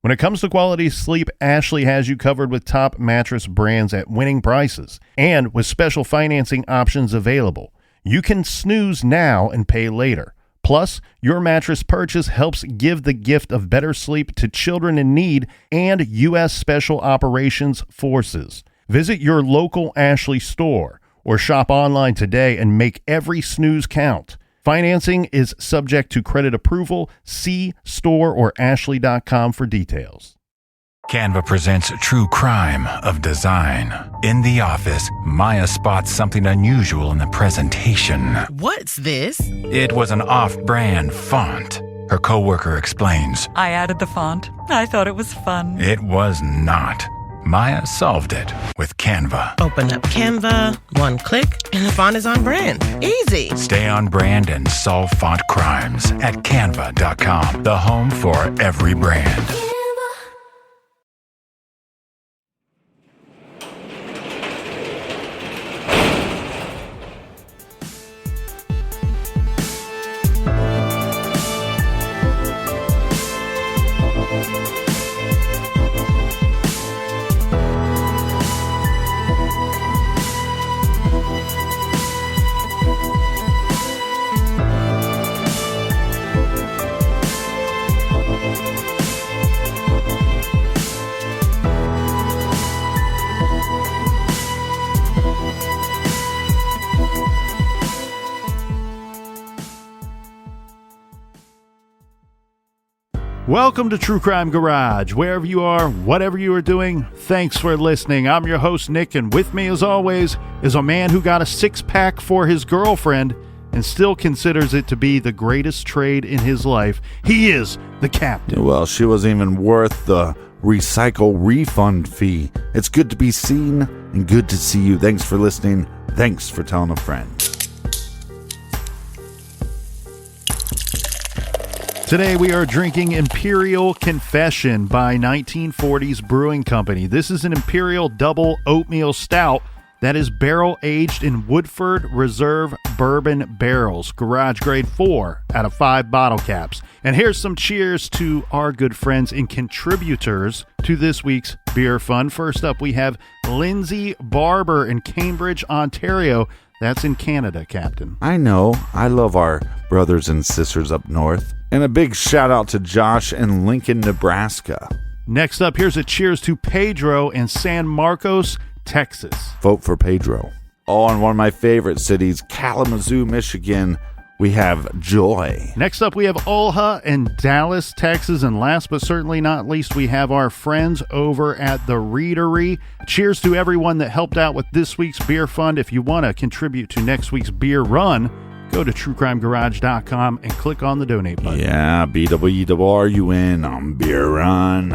When it comes to quality sleep, Ashley has you covered with top mattress brands at winning prices and with special financing options available. You can snooze now and pay later. Plus, your mattress purchase helps give the gift of better sleep to children in need and U.S. Special Operations Forces. Visit your local Ashley store or shop online today and make every snooze count. Financing is subject to credit approval. See store or ashley.com for details. Canva presents True Crime of Design. In the office, Maya spots something unusual in the presentation. What's this? It was an off-brand font. Her coworker explains. I added the font. I thought it was fun. It was not. Maya solved it with Canva. Open up Canva, one click, and the font is on brand. Easy. Stay on brand and solve font crimes at canva.com, the home for every brand. Welcome to True Crime Garage. Wherever you are, whatever you are doing, thanks for listening. I'm your host, Nick, and with me, as always, is a man who got a six-pack for his girlfriend and still considers it to be the greatest trade in his life. He is the captain. Well, she wasn't even worth the recycle refund fee. It's good to be seen and good to see you. Thanks for listening. Thanks for telling a friend. Today we are drinking Imperial Confessor by 1940s Brewing Company. This is an Imperial double oatmeal stout that is barrel aged in Woodford Reserve bourbon barrels. Garage grade 4 out of 5 bottle caps. And here's some cheers to our good friends and contributors to this week's Beer Fun. First up we have Lindsay Barber in Cambridge, Ontario. That's in Canada, Captain. I know. I love our brothers and sisters up north. And a big shout out to Josh in Lincoln, Nebraska. Next up, here's a cheers to Pedro in San Marcos, Texas. Vote for Pedro. Oh, in one of my favorite cities, Kalamazoo, Michigan, we have Joy. Next up, we have Olha in Dallas, Texas. And last but certainly not least, we have our friends over at the Readery. Cheers to everyone that helped out with this week's beer fund. If you want to contribute to next week's beer run, go to truecrimegarage.com and click on the donate button. Yeah, BWRUN on Beer Run.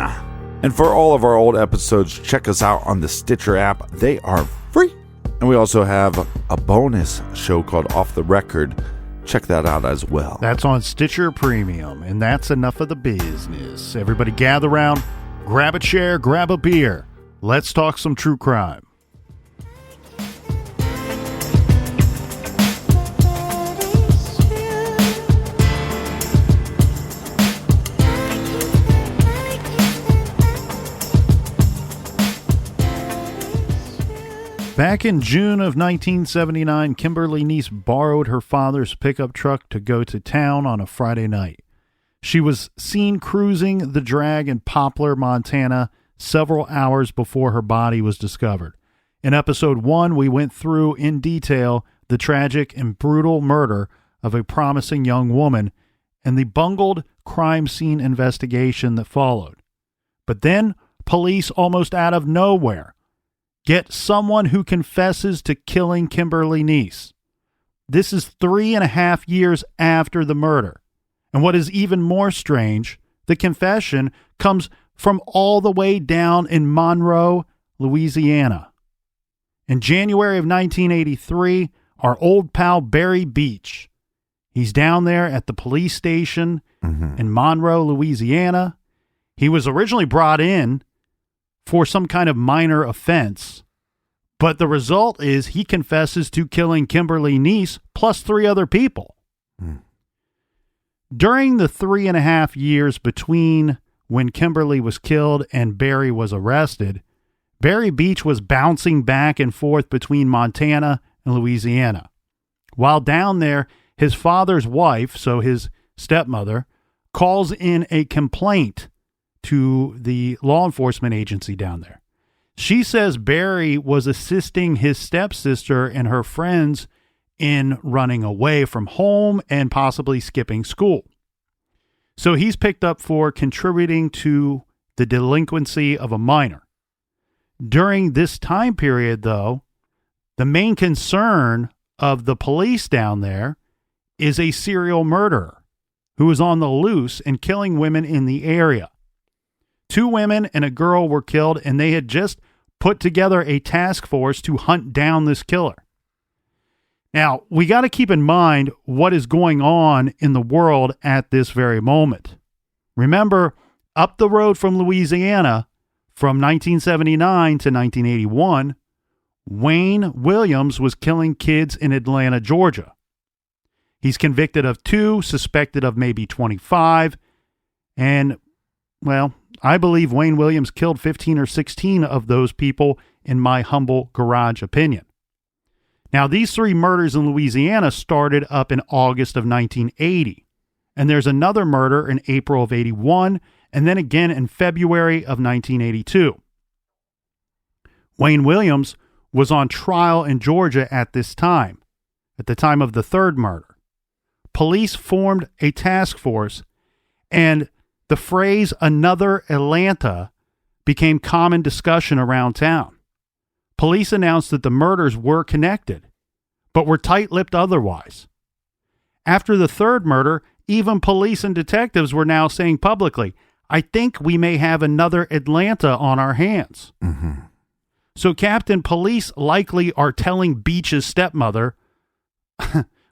And for all of our old episodes, check us out on the Stitcher app. They are free. And we also have a bonus show called Off the Record. Check that out as well. That's on Stitcher Premium. And that's enough of the business. Everybody gather around, grab a chair, grab a beer. Let's talk some true crime. Back in June of 1979, Kimberly Neese borrowed her father's pickup truck to go to town on a Friday night. She was seen cruising the drag in Poplar, Montana, several hours before her body was discovered. In episode 1, we went through in detail the tragic and brutal murder of a promising young woman and the bungled crime scene investigation that followed. But then, police almost out of nowhere get someone who confesses to killing Kimberly Neese. This is 3.5 years after the murder. And what is even more strange, the confession comes from all the way down in Monroe, Louisiana. In January of 1983, our old pal Barry Beach, he's down there at the police station in Monroe, Louisiana. He was originally brought in for some kind of minor offense, but the result is he confesses to killing Kimberly Neese plus 3 other people. During the 3.5 years between when Kimberly was killed and Barry was arrested, Barry Beach was bouncing back and forth between Montana and Louisiana. While down there, his father's wife, so his stepmother, calls in a complaint to the law enforcement agency down there. She says Barry was assisting his stepsister and her friends in running away from home and possibly skipping school. So he's picked up for contributing to the delinquency of a minor. During this time period, though, the main concern of the police down there is a serial murderer who is on the loose and killing women in the area. 2 women and a girl were killed, and they had just put together a task force to hunt down this killer. Now, we got to keep in mind what is going on in the world at this very moment. Remember, up the road from Louisiana, from 1979 to 1981, Wayne Williams was killing kids in Atlanta, Georgia. He's convicted of 2, suspected of maybe 25, and, well, I believe Wayne Williams killed 15 or 16 of those people, in my humble garage opinion. Now, these 3 murders in Louisiana started up in August of 1980, and there's another murder in April of 81, and then again in February of 1982. Wayne Williams was on trial in Georgia at this time, at the time of the 3rd murder. Police formed a task force, and the phrase "another Atlanta" became common discussion around town. Police announced that the murders were connected, but were tight-lipped otherwise. After the 3rd murder, even police and detectives were now saying publicly, "I think we may have another Atlanta on our hands." Mm-hmm. So Captain Police likely are telling Beach's stepmother,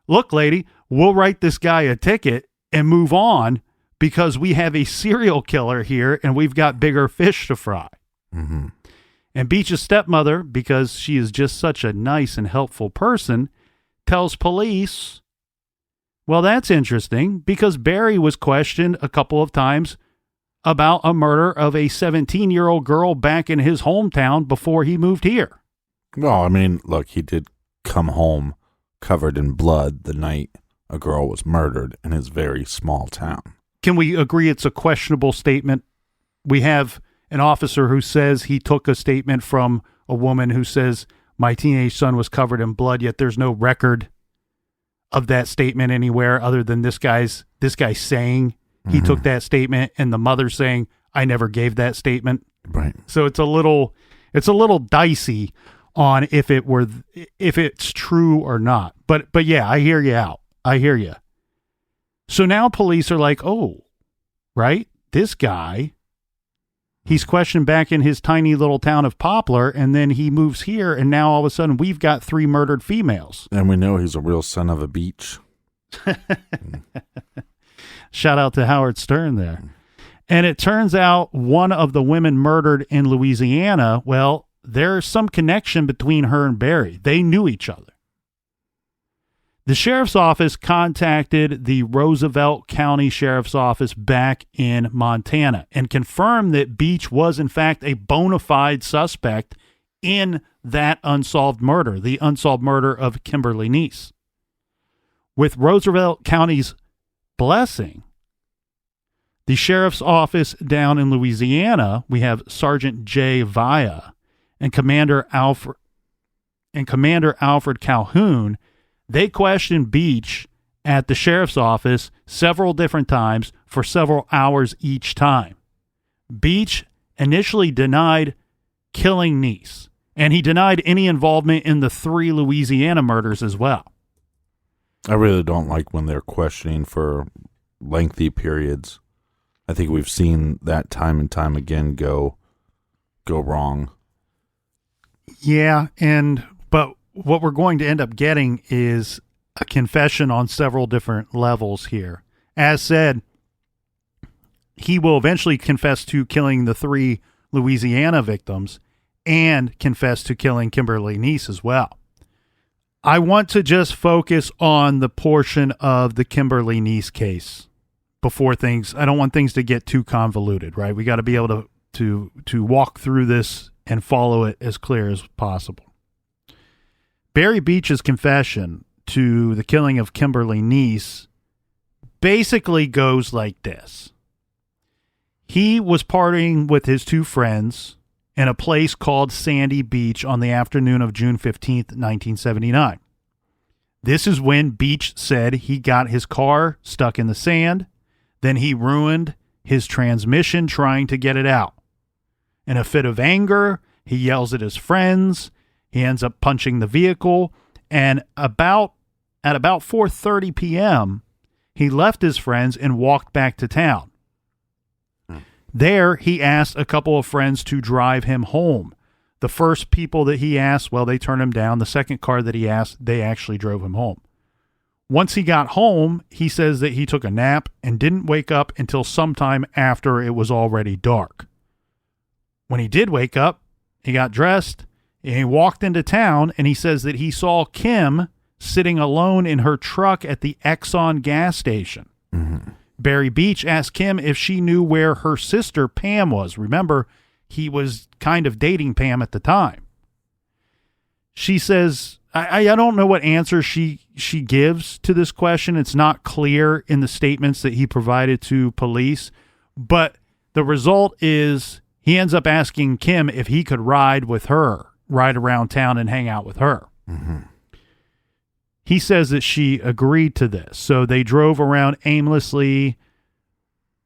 "Look, lady, we'll write this guy a ticket and move on because we have a serial killer here and we've got bigger fish to fry." Mm-hmm. And Beach's stepmother, because she is just such a nice and helpful person, tells police, "Well, that's interesting because Barry was questioned a couple of times about a murder of a 17-year-old girl back in his hometown before he moved here." Well, I mean, look, he did come home covered in blood the night a girl was murdered in his very small town. Can we agree it's a questionable statement? We have an officer who says he took a statement from a woman who says, "My teenage son was covered in blood," yet there's no record of that statement anywhere other than this guy's saying he took that statement and the mother saying, "I never gave that statement." Right. So it's a little dicey on if it's true or not. But yeah, I hear you out. I hear you. So now police are like, "Oh, right, this guy, he's questioned back in his tiny little town of Poplar, and then he moves here, and now all of a sudden we've got 3 murdered females." And we know he's a real son of a beach. Shout out to Howard Stern there. And it turns out one of the women murdered in Louisiana, well, there's some connection between her and Barry. They knew each other. The sheriff's office contacted the Roosevelt County Sheriff's Office back in Montana and confirmed that Beach was, in fact, a bona fide suspect in that unsolved murder, the unsolved murder of Kimberly Neese. With Roosevelt County's blessing, the sheriff's office down in Louisiana, we have Sergeant J. Villa and Commander Alfred Calhoun. They questioned Beach at the sheriff's office several different times for several hours each time. Beach initially denied killing Neese, and he denied any involvement in the 3 Louisiana murders as well. I really don't like when they're questioning for lengthy periods. I think we've seen that time and time again go wrong. Yeah, but what we're going to end up getting is a confession on several different levels here. As said, he will eventually confess to killing the 3 Louisiana victims and confess to killing Kimberly Neese as well. I want to just focus on the portion of the Kimberly Neese case before things. I don't want things to get too convoluted, right? We got to be able to walk through this and follow it as clear as possible. Barry Beach's confession to the killing of Kimberly Neese basically goes like this. He was partying with his two friends in a place called Sandy Beach on the afternoon of June 15th, 1979. This is when Beach said he got his car stuck in the sand, then he ruined his transmission trying to get it out. In a fit of anger, he yells at his friends, he ends up punching the vehicle, and at about 4:30 p.m., he left his friends and walked back to town. There, he asked a couple of friends to drive him home. The first people that he asked, well, they turned him down. The second car that he asked, they actually drove him home. Once he got home, he says that he took a nap and didn't wake up until sometime after it was already dark. When he did wake up, he got dressed and he walked into town, and he says that he saw Kim sitting alone in her truck at the Exxon gas station. Mm-hmm. Barry Beach asked Kim if she knew where her sister Pam was. Remember, he was kind of dating Pam at the time. She says, I don't know what answer she gives to this question. It's not clear in the statements that he provided to police, but the result is he ends up asking Kim if he could ride around town and hang out with her. Mm-hmm. He says that she agreed to this. So they drove around aimlessly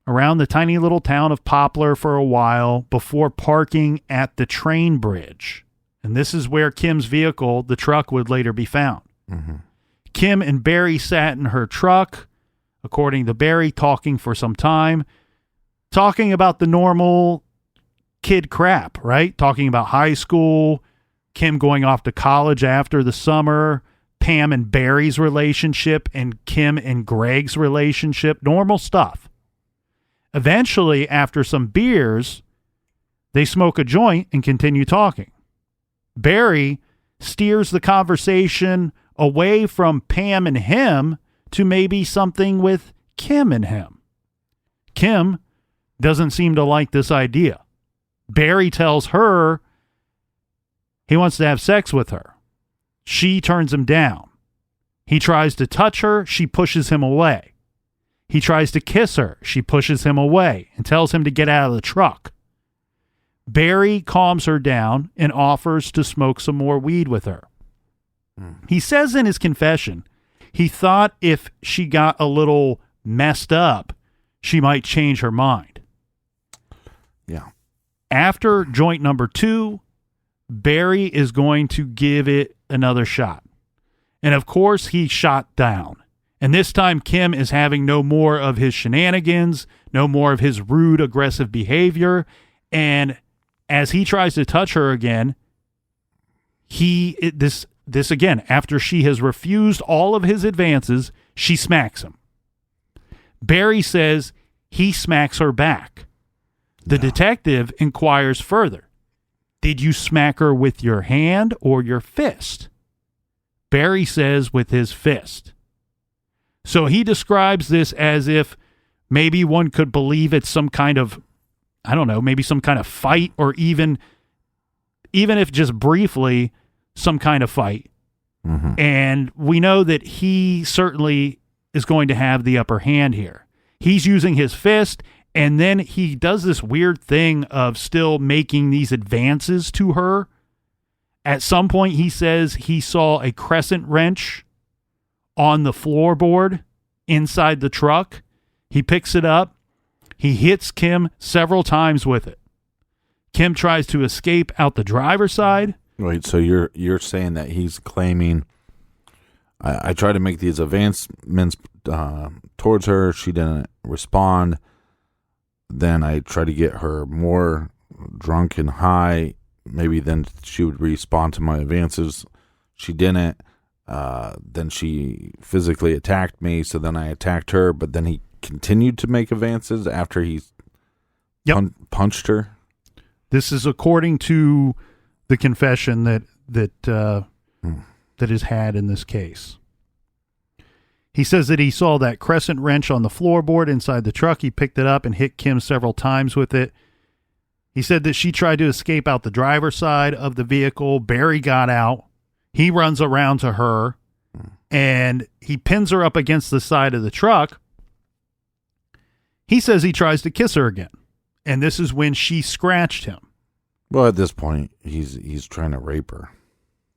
around the tiny little town of Poplar for a while before parking at the train bridge. And this is where Kim's vehicle, the truck, would later be found. Mm-hmm. Kim and Barry sat in her truck, according to Barry, talking for some time, talking about the normal kid crap, right? Talking about high school, Kim going off to college after the summer, Pam and Barry's relationship, and Kim and Greg's relationship, normal stuff. Eventually, after some beers, they smoke a joint and continue talking. Barry steers the conversation away from Pam and him to maybe something with Kim and him. Kim doesn't seem to like this idea. Barry tells her he wants to have sex with her. She turns him down. He tries to touch her. She pushes him away. He tries to kiss her. She pushes him away and tells him to get out of the truck. Barry calms her down and offers to smoke some more weed with her. He says in his confession, he thought if she got a little messed up, she might change her mind. Yeah. After joint number 2, Barry is going to give it another shot. And of course, he shot down. And this time, Kim is having no more of his shenanigans, no more of his rude, aggressive behavior. And as he tries to touch her again, this again, after she has refused all of his advances, she smacks him. Barry says he smacks her back. The detective inquires further. Did you smack her with your hand or your fist? Barry says with his fist. So he describes this as if maybe one could believe it's some kind of, I don't know, maybe some kind of fight, or even if just briefly, some kind of fight. Mm-hmm. And we know that he certainly is going to have the upper hand here. He's using his fist, and then he does this weird thing of still making these advances to her. At some point, he says he saw a crescent wrench on the floorboard inside the truck. He picks it up. He hits Kim several times with it. Kim tries to escape out the driver's side. Wait, so you're saying that he's claiming, I tried to make these advancements towards her. She didn't respond. Then I tried to get her more drunk and high. Maybe then she would respond to my advances. She didn't. Then she physically attacked me. So then I attacked her. But then he continued to make advances after he punched her. This is according to the confession that is had in this case. He says that he saw that crescent wrench on the floorboard inside the truck. He picked it up and hit Kim several times with it. He said that she tried to escape out the driver's side of the vehicle. Barry got out. He runs around to her, and he pins her up against the side of the truck. He says he tries to kiss her again, and this is when she scratched him. Well, at this point, he's trying to rape her.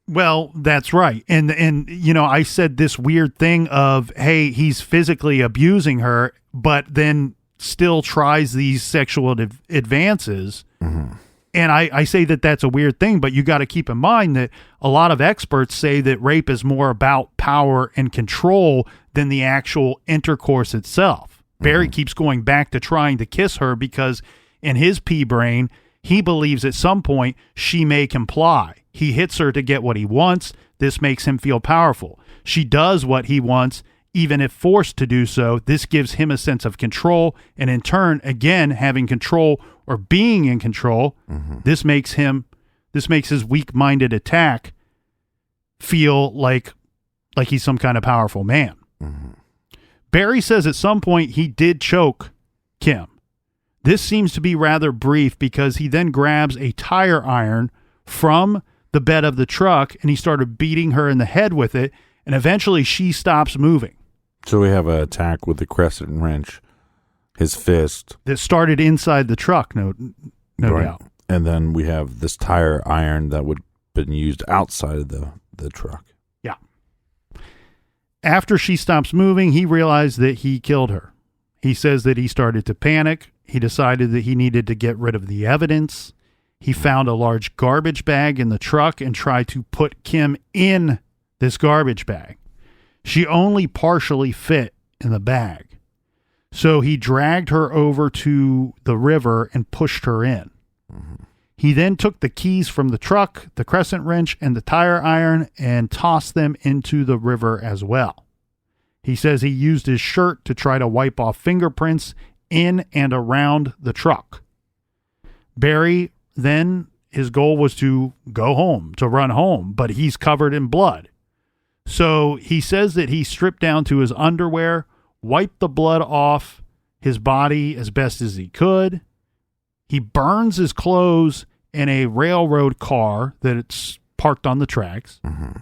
Well, that's right. And you know, I said this weird thing of, hey, he's physically abusing her, but then still tries these sexual advances. Mm-hmm. And I say that that's a weird thing, but you got to keep in mind that a lot of experts say that rape is more about power and control than the actual intercourse itself. Mm-hmm. Barry keeps going back to trying to kiss her because in his pea brain, he believes at some point she may comply. He hits her to get what he wants. This makes him feel powerful. She does what he wants, even if forced to do so. This gives him a sense of control, and in turn, again, having control or being in control, this makes his weak-minded attack feel like he's some kind of powerful man. Mm-hmm. Barry says at some point he did choke Kim. This seems to be rather brief because he then grabs a tire iron from the bed of the truck and he started beating her in the head with it, and eventually she stops moving. So we have an attack with the crescent wrench, his fist. That started inside the truck, no doubt. And then we have this tire iron that would have been used outside of the truck. Yeah. After she stops moving, he realized that he killed her. He says that he started to panic. He decided that he needed to get rid of the evidence. He found a large garbage bag in the truck and tried to put Kim in this garbage bag. She only partially fit in the bag. So he dragged her over to the river and pushed her in. Mm-hmm. He then took the keys from the truck, the crescent wrench, and the tire iron and tossed them into the river as well. He says he used his shirt to try to wipe off fingerprints in and around the truck. Barry, then his goal was to go home, to run home, but he's covered in blood. So he says that he stripped down to his underwear, wiped the blood off his body as best as he could. He burns his clothes in a railroad car that it's parked on the tracks. Mm-hmm.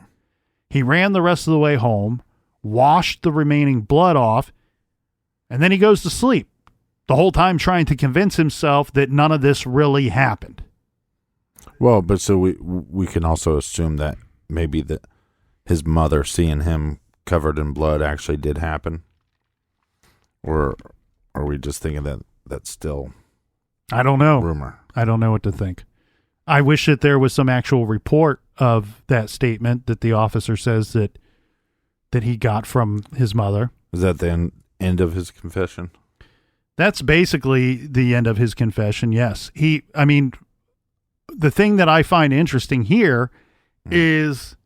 He ran the rest of the way home, washed the remaining blood off, and then he goes to sleep, the whole time trying to convince himself that none of this really happened. Well, but so we can also assume that maybe that his mother seeing him covered in blood actually did happen. Or are we just thinking that that's still I don't know. Rumor. I don't know what to think. I wish that there was some actual report of that statement that the officer says that he got from his mother. Is that the end of his confession? That's basically the end of his confession, yes. The thing that I find interesting here is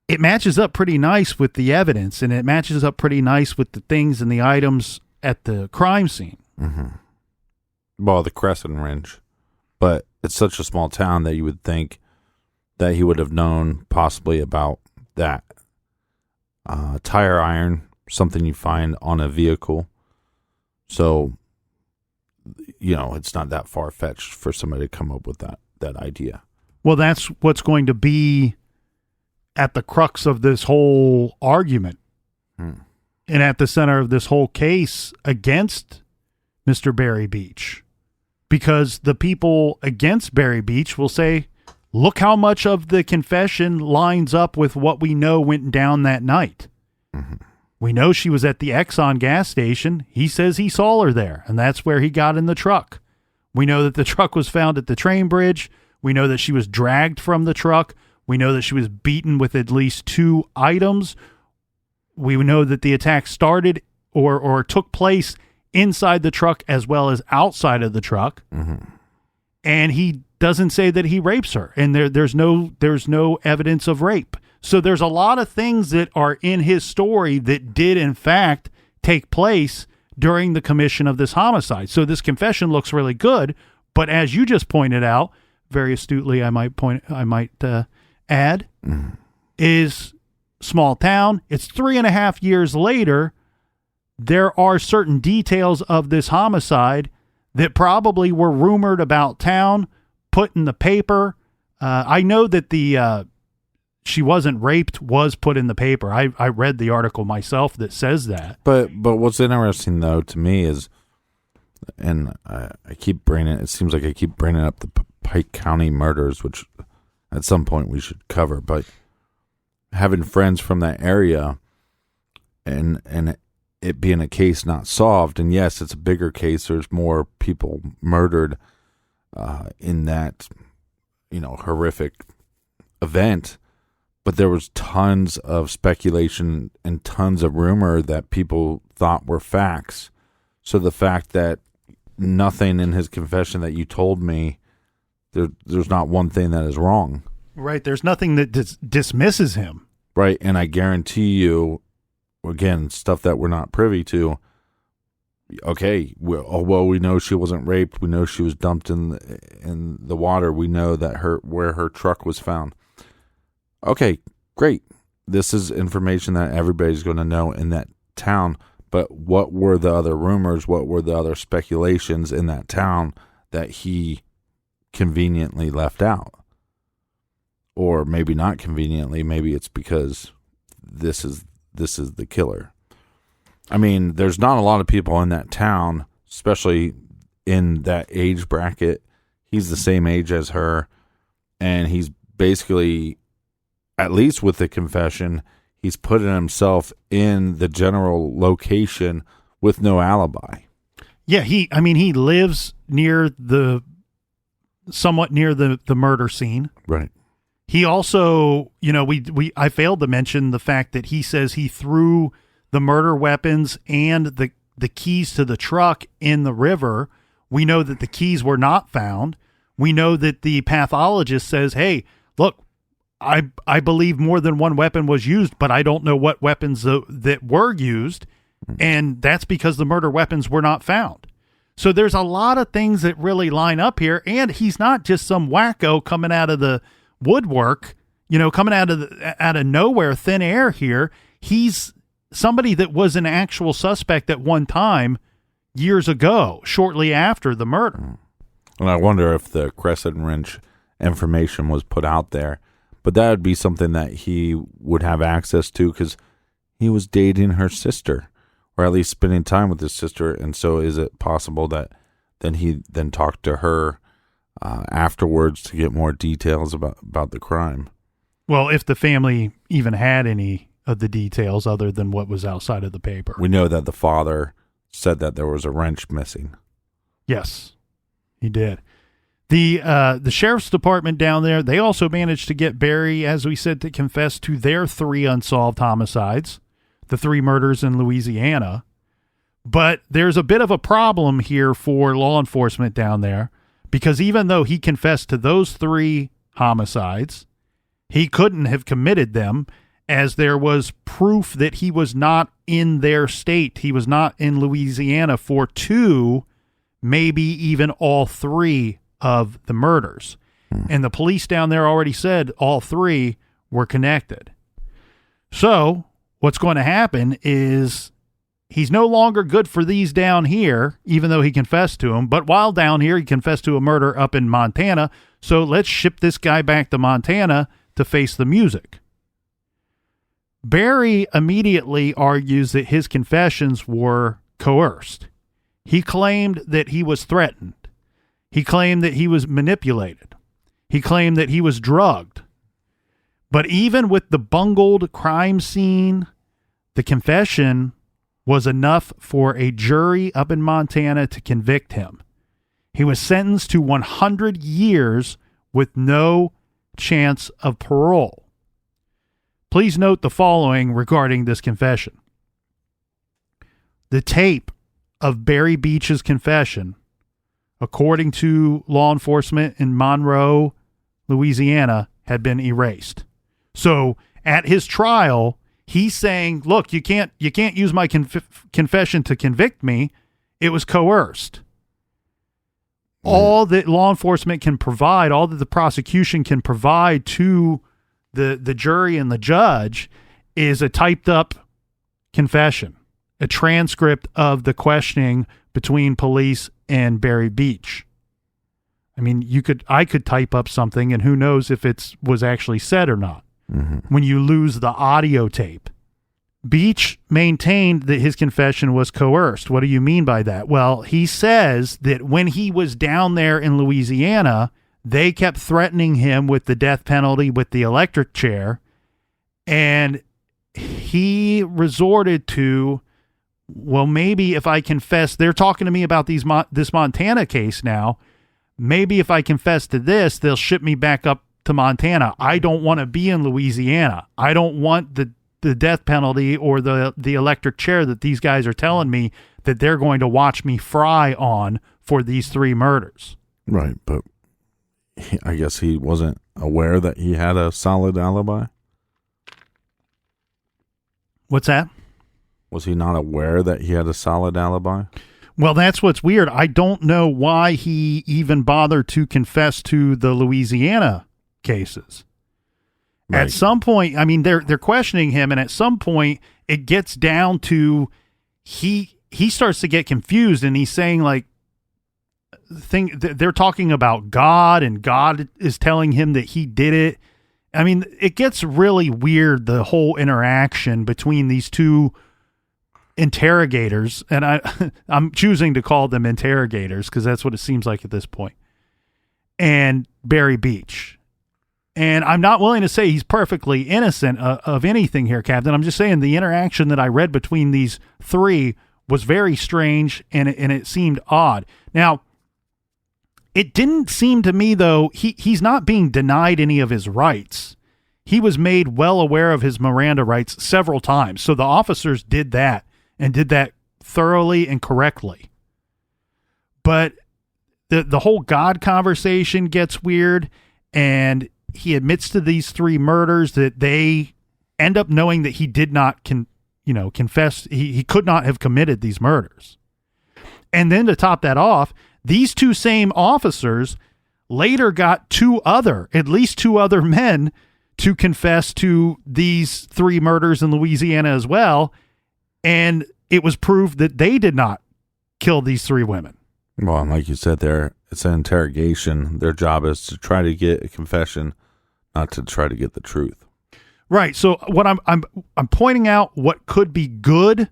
it matches up pretty nice with the evidence, and it matches up pretty nice with the things and the items at the crime scene. Mm-hmm. Well, the crescent wrench. But it's such a small town that you would think that he would have known possibly about that. Tire iron, something you find on a vehicle. So, it's not that far-fetched for somebody to come up with that idea. Well, that's what's going to be at the crux of this whole argument and at the center of this whole case against Mr. Barry Beach. Because the people against Barry Beach will say, look how much of the confession lines up with what we know went down that night. Mm-hmm. We know she was at the Exxon gas station. He says he saw her there, and that's where he got in the truck. We know that the truck was found at the train bridge. We know that she was dragged from the truck. We know that she was beaten with at least 2 items. We know that the attack started or took place inside the truck as well as outside of the truck. Mm-hmm. And he doesn't say that he rapes her, and there's no evidence of rape. So there's a lot of things that are in his story that did in fact take place during the commission of this homicide. So this confession looks really good, but as you just pointed out, very astutely, I might add, is small town. It's 3.5 years later. There are certain details of this homicide that probably were rumored about town, put in the paper. I know that the she wasn't raped was put in the paper. I read the article myself that says that. But what's interesting though to me is, and I keep bringing it seems like I keep bringing up the Pike County murders, which at some point we should cover. But having friends from that area, and it being a case not solved, and yes, it's a bigger case. There's more people murdered in that, horrific event. But there was tons of speculation and tons of rumor that people thought were facts. So the fact that nothing in his confession that you told me, there's not one thing that is wrong. Right. There's nothing that dismisses him. Right. And I guarantee you, again, stuff that we're not privy to. Okay. We know she wasn't raped. We know she was dumped in the water. We know that where her truck was found. Okay, great. This is information that everybody's going to know in that town. But what were the other rumors? What were the other speculations in that town that he conveniently left out? Or maybe not conveniently. Maybe it's because this is the killer. I mean, there's not a lot of people in that town, especially in that age bracket. He's the same age as her, and he's basically, at least with the confession, he's putting himself in the general location with no alibi. Yeah, he lives somewhat near the murder scene. Right. He also, I failed to mention the fact that he says he threw the murder weapons and the keys to the truck in the river. We know that the keys were not found. We know that the pathologist says, hey, look, I believe more than one weapon was used, but I don't know what weapons that were used, and that's because the murder weapons were not found. So there's a lot of things that really line up here, and he's not just some wacko coming out of the woodwork, coming out of nowhere, thin air here. He's somebody that was an actual suspect at one time years ago, shortly after the murder. And I wonder if the crescent wrench information was put out there. But that would be something that he would have access to because he was dating her sister, or at least spending time with his sister. And so is it possible that then he talked to her afterwards to get more details about the crime? Well, if the family even had any of the details other than what was outside of the paper. We know that the father said that there was a wrench missing. Yes, he did. The sheriff's department down there, they also managed to get Barry, as we said, to confess to their 3 unsolved homicides, the 3 murders in Louisiana. But there's a bit of a problem here for law enforcement down there, because even though he confessed to those 3 homicides, he couldn't have committed them, as there was proof that he was not in their state. He was not in Louisiana for 2, maybe even all 3 of the murders. And the police down there already said all 3 were connected. So what's going to happen is he's no longer good for these down here, even though he confessed to them. But while down here, he confessed to a murder up in Montana. So let's ship this guy back to Montana to face the music. Barry immediately argues that his confessions were coerced. He claimed that he was threatened. He claimed that he was manipulated. He claimed that he was drugged. But even with the bungled crime scene, the confession was enough for a jury up in Montana to convict him. He was sentenced to 100 years with no chance of parole. Please note the following regarding this confession. The tape of Barry Beach's confession, according to law enforcement in Monroe, Louisiana, had been erased. So at his trial, he's saying, look, you can't use my confession to convict me. It was coerced. All that law enforcement can provide, all that the prosecution can provide to the jury and the judge is a typed up confession, a transcript of the questioning between police and Barry Beach. I mean, I could type up something and who knows if it was actually said or not. When you lose the audio tape. Beach maintained that his confession was coerced. What do you mean by that? Well, he says that when he was down there in Louisiana, they kept threatening him with the death penalty with the electric chair, and he resorted to, well, maybe if I confess, they're talking to me about this Montana case now, maybe if I confess to this, they'll ship me back up to Montana. I don't want to be in Louisiana. I don't want the death penalty or the electric chair that these guys are telling me that they're going to watch me fry on for these 3 murders. Right, but I guess he wasn't aware that he had a solid alibi. What's that? Was he not aware that he had a solid alibi? Well, that's what's weird. I don't know why he even bothered to confess to the Louisiana cases. Right. At some point, I mean, they're questioning him, and at some point, it gets down to he starts to get confused, and he's saying like, they're talking about God, and God is telling him that he did it. I mean, it gets really weird, the whole interaction between these two interrogators, and I'm choosing to call them interrogators because that's what it seems like at this point, and Barry Beach. And I'm not willing to say he's perfectly innocent of anything here, Captain. I'm just saying the interaction that I read between these 3 was very strange, and it seemed odd. Now, it didn't seem to me, though, he's not being denied any of his rights. He was made well aware of his Miranda rights several times. So the officers did that, and did that thoroughly and correctly. But the whole God conversation gets weird, and he admits to these 3 murders that they end up knowing that he did not confess. He could not have committed these murders. And then to top that off, these 2 same officers later got at least two other men to confess to these 3 murders in Louisiana as well. And it was proved that they did not kill these 3 women. Well, and like you said there, it's an interrogation. Their job is to try to get a confession, not to try to get the truth. Right. So what I'm pointing out what could be good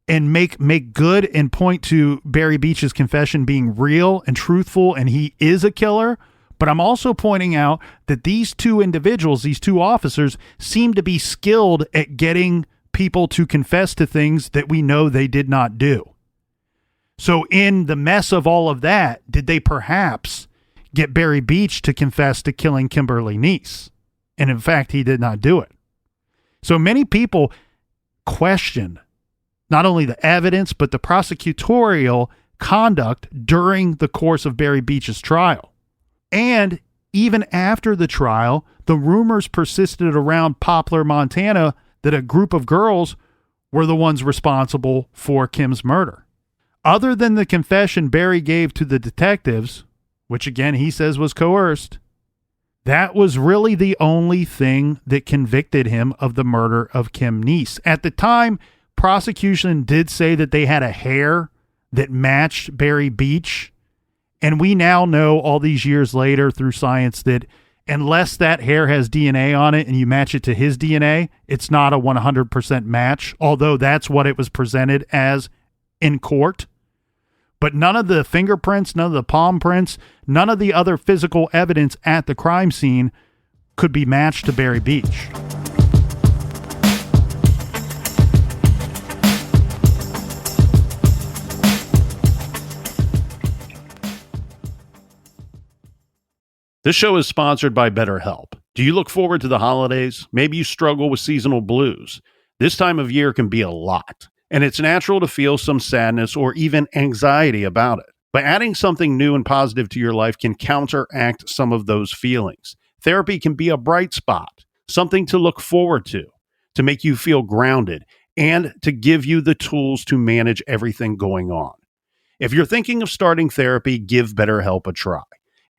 and make good and point to Barry Beach's confession being real and truthful, and he is a killer. But I'm also pointing out that these 2 individuals, these 2 officers, seem to be skilled at getting people to confess to things that we know they did not do. So in the mess of all of that, did they perhaps get Barry Beach to confess to killing Kimberly Neese? And in fact, he did not do it. So many people question not only the evidence, but the prosecutorial conduct during the course of Barry Beach's trial. And even after the trial, the rumors persisted around Poplar, Montana, that a group of girls were the ones responsible for Kim's murder. Other than the confession Barry gave to the detectives, which again he says was coerced, that was really the only thing that convicted him of the murder of Kim Neese. At the time, prosecution did say that they had a hair that matched Barry Beach, and we now know all these years later through science that unless that hair has DNA on it and you match it to his DNA, it's not a 100% match, although that's what it was presented as in court. But none of the fingerprints, none of the palm prints, none of the other physical evidence at the crime scene could be matched to Barry Beach. This show is sponsored by BetterHelp. Do you look forward to the holidays? Maybe you struggle with seasonal blues. This time of year can be a lot, and it's natural to feel some sadness or even anxiety about it. But adding something new and positive to your life can counteract some of those feelings. Therapy can be a bright spot, something to look forward to make you feel grounded, and to give you the tools to manage everything going on. If you're thinking of starting therapy, give BetterHelp a try.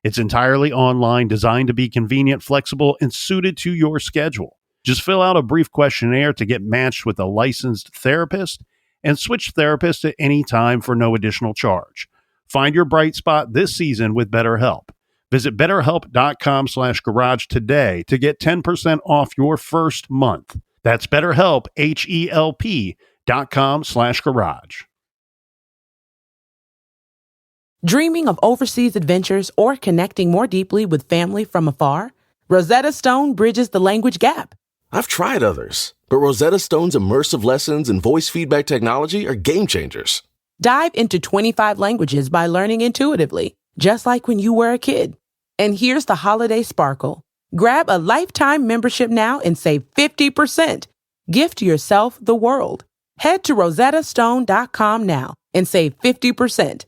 It's entirely online, designed to be convenient, flexible, and suited to your schedule. Just fill out a brief questionnaire to get matched with a licensed therapist and switch therapists at any time for no additional charge. Find your bright spot this season with BetterHelp. Visit betterhelp.com/garage today to get 10% off your first month. That's BetterHelp, HELP.com/garage. Dreaming of overseas adventures or connecting more deeply with family from afar? Rosetta Stone bridges the language gap. I've tried others, but Rosetta Stone's immersive lessons and voice feedback technology are game changers. Dive into 25 languages by learning intuitively, just like when you were a kid. And here's the holiday sparkle. Grab a lifetime membership now and save 50%. Gift yourself the world. Head to rosettastone.com now and save 50%.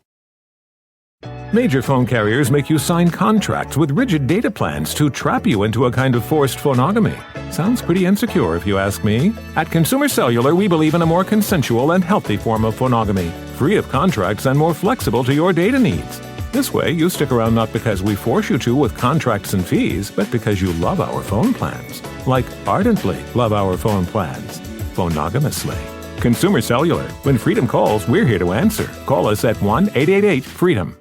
Major phone carriers make you sign contracts with rigid data plans to trap you into a kind of forced phonogamy. Sounds pretty insecure if you ask me. At Consumer Cellular, we believe in a more consensual and healthy form of phonogamy, free of contracts and more flexible to your data needs. This way, you stick around not because we force you to with contracts and fees, but because you love our phone plans. Like ardently love our phone plans. Phonogamously. Consumer Cellular. When freedom calls, we're here to answer. Call us at 1-888-FREEDOM.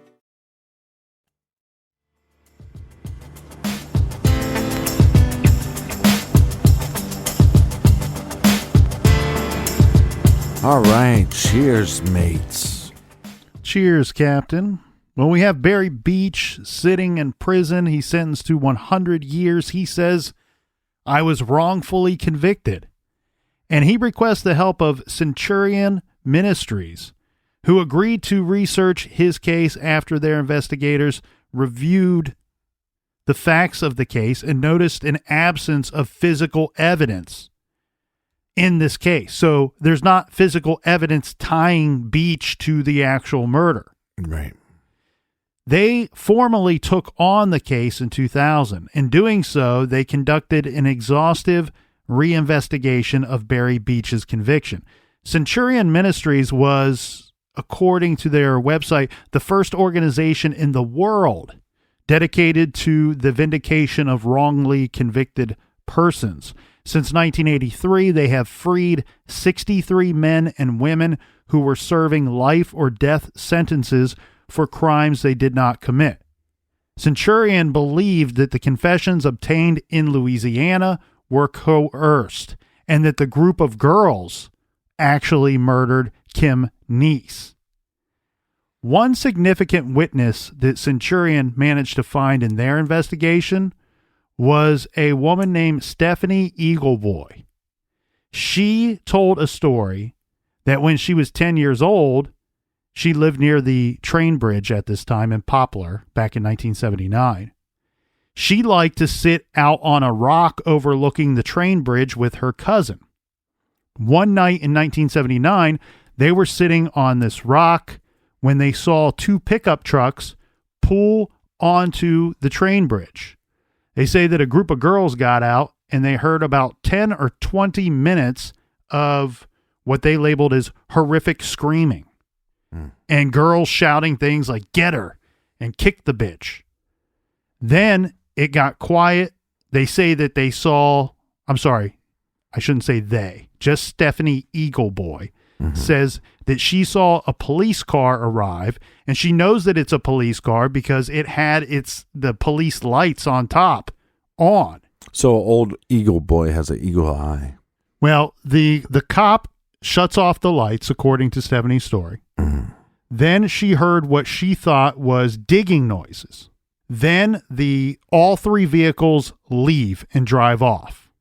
All right. Cheers, mates. Cheers, Captain. Well, we have Barry Beach sitting in prison. He's sentenced to 100 years. He says, I was wrongfully convicted. And he requests the help of Centurion Ministries, who agreed to research his case after their investigators reviewed the facts of the case and noticed an absence of physical evidence in this case. So there's not physical evidence tying Beach to the actual murder. Right. They formally took on the case in 2000. In doing so, they conducted an exhaustive reinvestigation of Barry Beach's conviction. Centurion Ministries was, according to their website, the first organization in the world dedicated to the vindication of wrongly convicted persons. Since 1983, they have freed 63 men and women who were serving life or death sentences for crimes they did not commit. Centurion believed that the confessions obtained in Louisiana were coerced and that the group of girls actually murdered Kim Neese. One significant witness that Centurion managed to find in their investigation was a woman named Stephanie Eagleboy. She told a story that when she was 10 years old, she lived near the train bridge at this time in Poplar back in 1979. She liked to sit out on a rock overlooking the train bridge with her cousin. One night in 1979, they were sitting on this rock when they saw two pickup trucks pull onto the train bridge. They say that a group of girls got out and they heard about 10 or 20 minutes of what they labeled as horrific screaming. And girls shouting things like, get her, and kick the bitch. Then it got quiet. They say that they saw, I'm sorry, I shouldn't say they, just Stephanie Eagleboy says that she saw a police car arrive, and she knows that it's a police car because it had the police lights on top on. So old Eagle Boy has an eagle eye. Well, the cop shuts off the lights, according to Stephanie's story. Then she heard what she thought was digging noises. Then all three vehicles leave and drive off.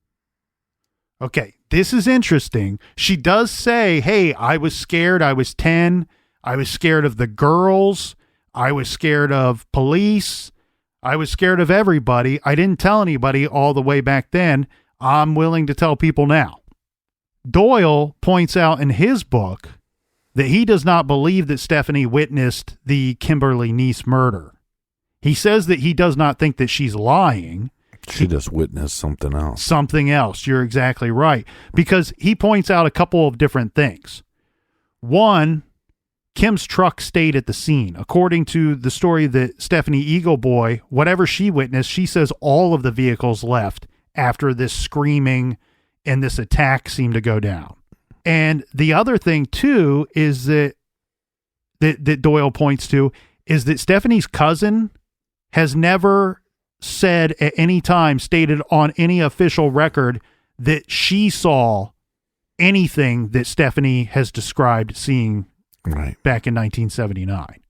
Okay, this is interesting. She does say, hey, I was scared. I was 10. I was scared of the girls. I was scared of police. I was scared of everybody. I didn't tell anybody all the way back then. I'm willing to tell people now. Doyle points out in his book that he does not believe that Stephanie witnessed the Kimberly Neese murder. He says that he does not think that she's lying. She just witnessed something else. Something else. You're exactly right. Because he points out a couple of different things. One, Kim's truck stayed at the scene. According to the story that Stephanie Eagleboy, whatever she witnessed, she says all of the vehicles left after this screaming and this attack seemed to go down. And the other thing too is that Doyle points to is that Stephanie's cousin has never said at any time, stated on any official record, that she saw anything that Stephanie has described seeing back in 1979.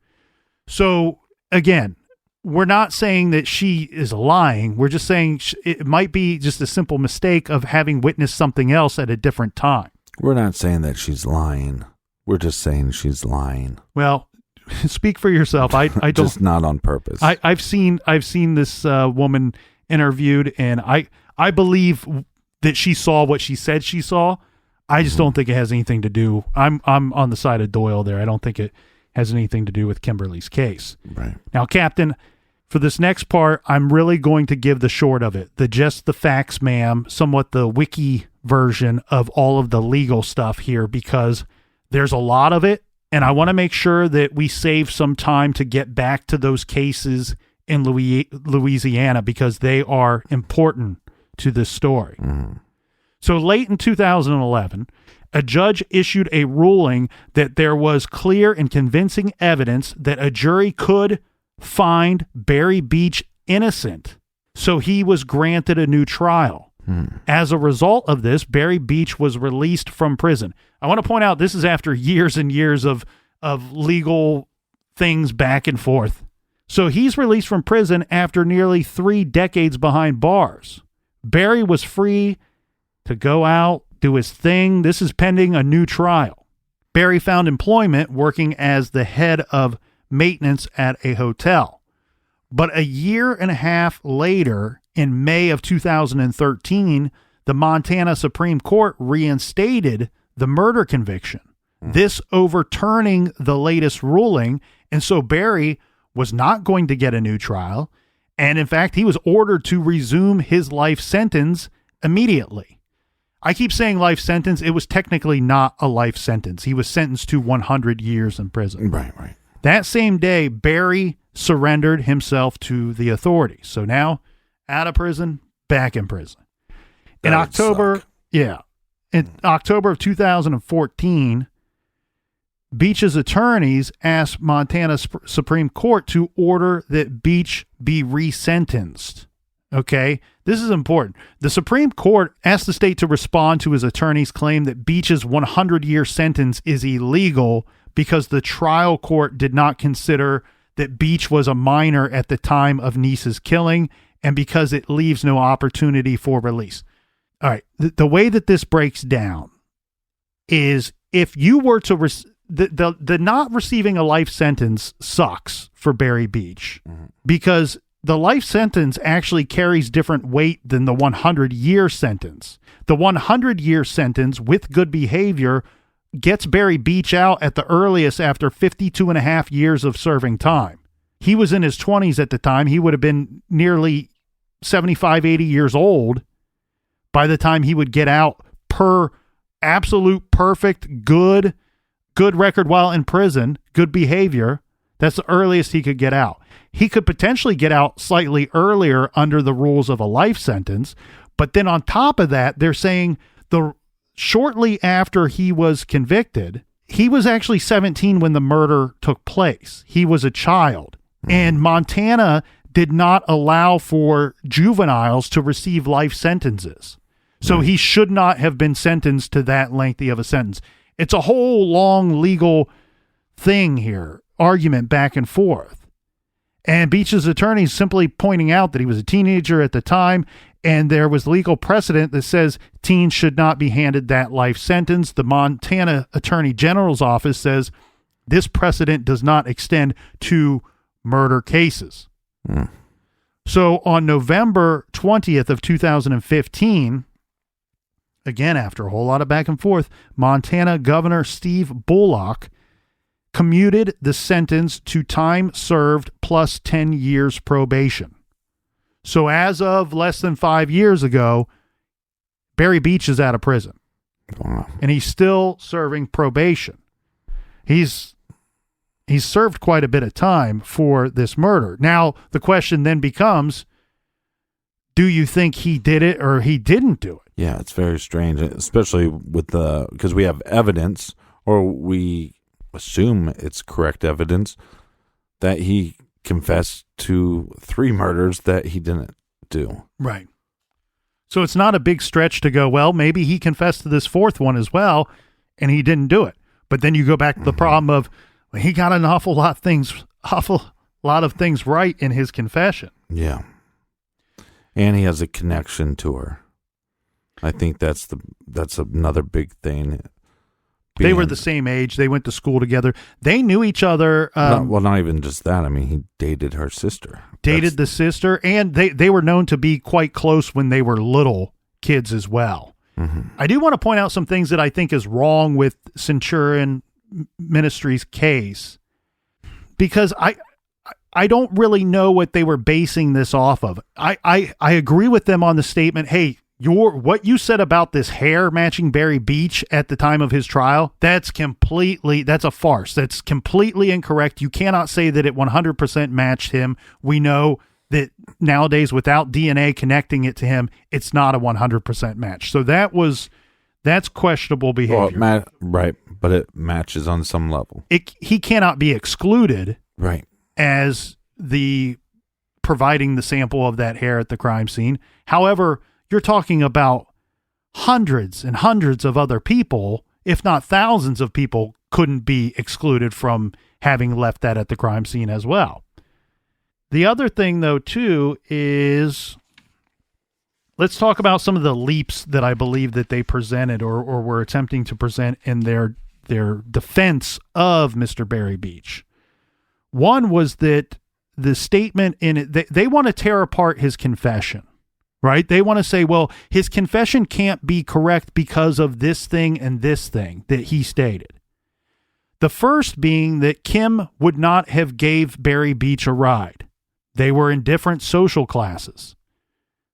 So again, we're not saying that she is lying. We're just saying it might be just a simple mistake of having witnessed something else at a different time. We're not saying that she's lying. We're just saying she's lying. Well, speak for yourself. I don't. Just not on purpose. I've seen this woman interviewed, and I believe that she saw what she said she saw. I just don't think it has anything to do. I'm on the side of Doyle there. I don't think it has anything to do with Kimberly's case. Right. Now, Captain, for this next part, I'm really going to give the short of it, just the facts, ma'am, somewhat the wiki version of all of the legal stuff here, because there's a lot of it. And I want to make sure that we save some time to get back to those cases in Louisiana, because they are important to this story. Mm-hmm. So late in 2011, a judge issued a ruling that there was clear and convincing evidence that a jury could find Barry Beach innocent. So he was granted a new trial. As a result of this, Barry Beach was released from prison. I want to point out this is after years and years of legal things back and forth. So he's released from prison after nearly 3 decades behind bars. Barry was free to go out, do his thing. This is pending a new trial. Barry found employment working as the head of maintenance at a hotel. But a year and a half later, in May of 2013, the Montana Supreme Court reinstated the murder conviction, this overturning the latest ruling. And so Barry was not going to get a new trial. And in fact, he was ordered to resume his life sentence immediately. I keep saying life sentence. It was technically not a life sentence. He was sentenced to 100 years in prison. Right. That same day, Barry surrendered himself to the authorities. So now, out of prison, back in prison. In October of 2014, Beach's attorneys asked Montana Supreme Court to order that Beach be resentenced. Okay, this is important. The Supreme Court asked the state to respond to his attorney's claim that Beach's 100-year sentence is illegal because the trial court did not consider that Beach was a minor at the time of Niece's killing, and because it leaves no opportunity for release. All right, the way that this breaks down is if you were to the not receiving a life sentence sucks for Barry Beach, because the life sentence actually carries different weight than the 100-year sentence. The 100-year sentence with good behavior gets Barry Beach out at the earliest after 52 and a half years of serving time. He was in his 20s at the time. He would have been nearly 75, 80 years old by the time he would get out, per absolute perfect good record while in prison, good behavior. That's the earliest he could get out. He could potentially get out slightly earlier under the rules of a life sentence. But then on top of that, they're saying shortly after he was convicted, he was actually 17 when the murder took place. He was a child. And Montana did not allow for juveniles to receive life sentences. So he should not have been sentenced to that lengthy of a sentence. It's a whole long legal thing here, argument back and forth. And Beach's attorney is simply pointing out that he was a teenager at the time, and there was legal precedent that says teens should not be handed that life sentence. The Montana Attorney General's office says this precedent does not extend to murder cases. So on November 20th of 2015, again, after a whole lot of back and forth, Montana Governor Steve Bullock commuted the sentence to time served plus 10 years probation. So as of less than 5 years ago, Barry Beach is out of prison. Wow. And he's still serving probation. He's served quite a bit of time for this murder. Now, the question then becomes, do you think he did it or he didn't do it? Yeah, it's very strange, especially with because we have evidence, or we assume it's correct evidence, that he confessed to 3 murders that he didn't do. Right. So it's not a big stretch to go, well, maybe he confessed to this 4th one as well, and he didn't do it. But then you go back to the problem of, well, he got an awful lot of things right in his confession. Yeah. And he has a connection to her. I think that's another big thing. They were the same age. They went to school together. They knew each other. Not even just that. I mean, he dated her sister. The sister, and they were known to be quite close when they were little kids as well. Mm-hmm. I do want to point out some things that I think is wrong with Centurion Ministries' case, because I don't really know what they were basing this off of. I agree with them on the statement, hey, what you said about this hair matching Barry Beach at the time of his trial, that's a farce. That's completely incorrect. You cannot say that it 100% matched him. We know that nowadays, without DNA connecting it to him, it's not a 100% match. So that's questionable behavior. Well, right, but it matches on some level. He cannot be excluded, right, as the providing the sample of that hair at the crime scene. However, you're talking about hundreds and hundreds of other people, if not thousands of people, couldn't be excluded from having left that at the crime scene as well. The other thing, though, too, is let's talk about some of the leaps that I believe that they presented or were attempting to present in their defense of Mr. Barry Beach. One was that the statement in it, they want to tear apart his confession, right? They want to say, well, his confession can't be correct because of this thing and this thing that he stated. The first being that Kim would not have gave Barry Beach a ride. They were in different social classes.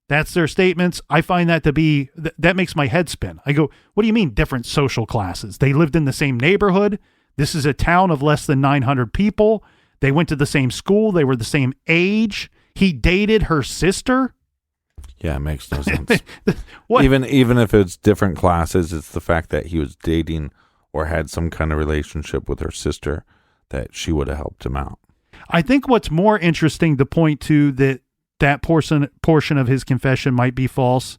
That's their statements. I find that to be, that makes my head spin. I go, what do you mean different social classes? They lived in the same neighborhood. This is a town of less than 900 people. They went to the same school. They were the same age. He dated her sister. Yeah, it makes no sense. What? Even if it's different classes, it's the fact that he was dating or had some kind of relationship with her sister that she would have helped him out. I think what's more interesting to point to that portion of his confession might be false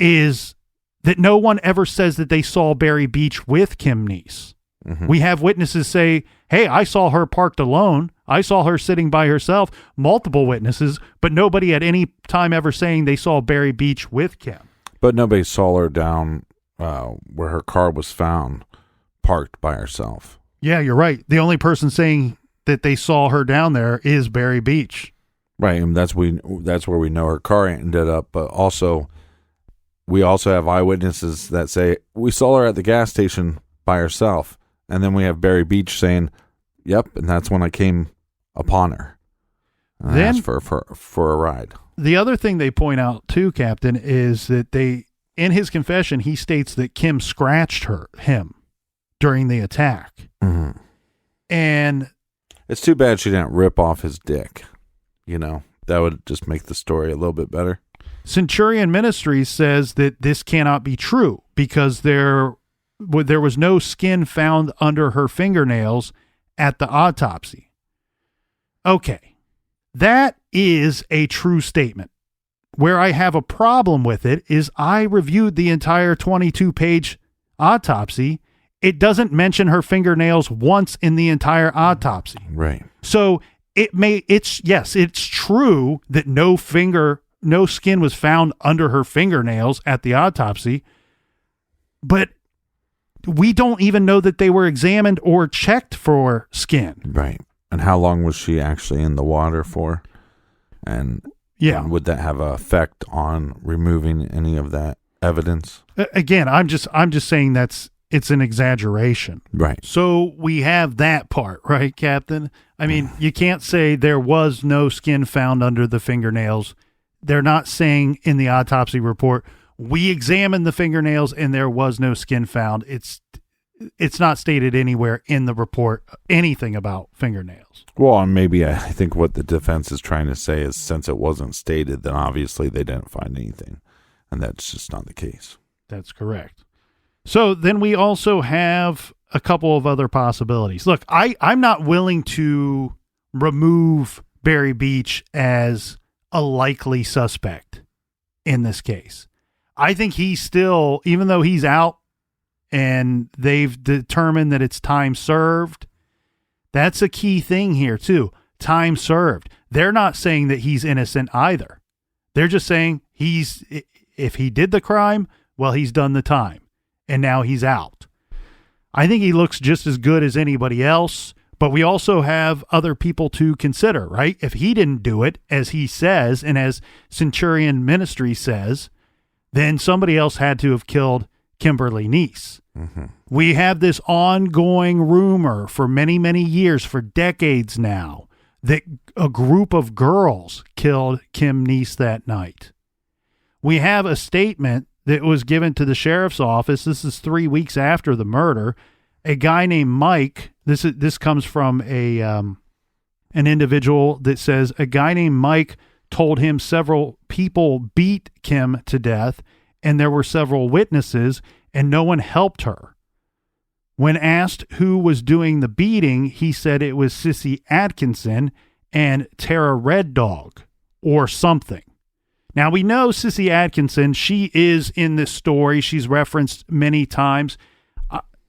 is that no one ever says that they saw Barry Beach with Kim Neese. Mm-hmm. We have witnesses say, hey, I saw her parked alone. I saw her sitting by herself, multiple witnesses, but nobody at any time ever saying they saw Barry Beach with Kim. But nobody saw her down where her car was found, parked by herself. Yeah, you're right. The only person saying that they saw her down there is Barry Beach. Right, and that's where we know her car ended up, but we also have eyewitnesses that say, we saw her at the gas station by herself. And then we have Barry Beach saying, yep, and that's when I came upon her. And I asked for a ride. The other thing they point out too, Captain, is that in his confession, he states that Kim scratched him during the attack. Mm-hmm. And it's too bad she didn't rip off his dick. You know, that would just make the story a little bit better. Centurion Ministries says that this cannot be true because there was no skin found under her fingernails at the autopsy. Okay, that is a true statement. Where I have a problem with it is I reviewed the entire 22-page autopsy. It doesn't mention her fingernails once in the entire autopsy. Right. So it's true that no skin was found under her fingernails at the autopsy, but we don't even know that they were examined or checked for skin. Right. And how long was she actually in the water for? And would that have an effect on removing any of that evidence? Again, I'm just saying it's an exaggeration. Right. So we have that part, right, Captain? I mean, you can't say there was no skin found under the fingernails. They're not saying in the autopsy report, we examined the fingernails and there was no skin found. it's not stated anywhere in the report anything about fingernails. Well, and maybe I think what the defense is trying to say is since it wasn't stated, then obviously they didn't find anything. And that's just not the case. That's correct. So then we also have a couple of other possibilities. Look, I'm not willing to remove Barry Beach as a likely suspect in this case. I think he's still, even though he's out and they've determined that it's time served, that's a key thing here too. Time served. They're not saying that he's innocent either. They're just saying if he did the crime, well, he's done the time and now he's out. I think he looks just as good as anybody else, but we also have other people to consider, right? If he didn't do it, as he says, and as Centurion Ministry says, then somebody else had to have killed Kimberly Neese. Mm-hmm. We have this ongoing rumor for many, many years, for decades now, that a group of girls killed Kim Neese that night. We have a statement that was given to the sheriff's office. This is 3 weeks after the murder. A guy named Mike, this comes from an individual that says a guy named Mike told him several people beat Kim to death and there were several witnesses and no one helped her. When asked who was doing the beating, he said it was Sissy Atkinson and Tara Red Dog or something. Now we know Sissy Atkinson, she is in this story. She's referenced many times.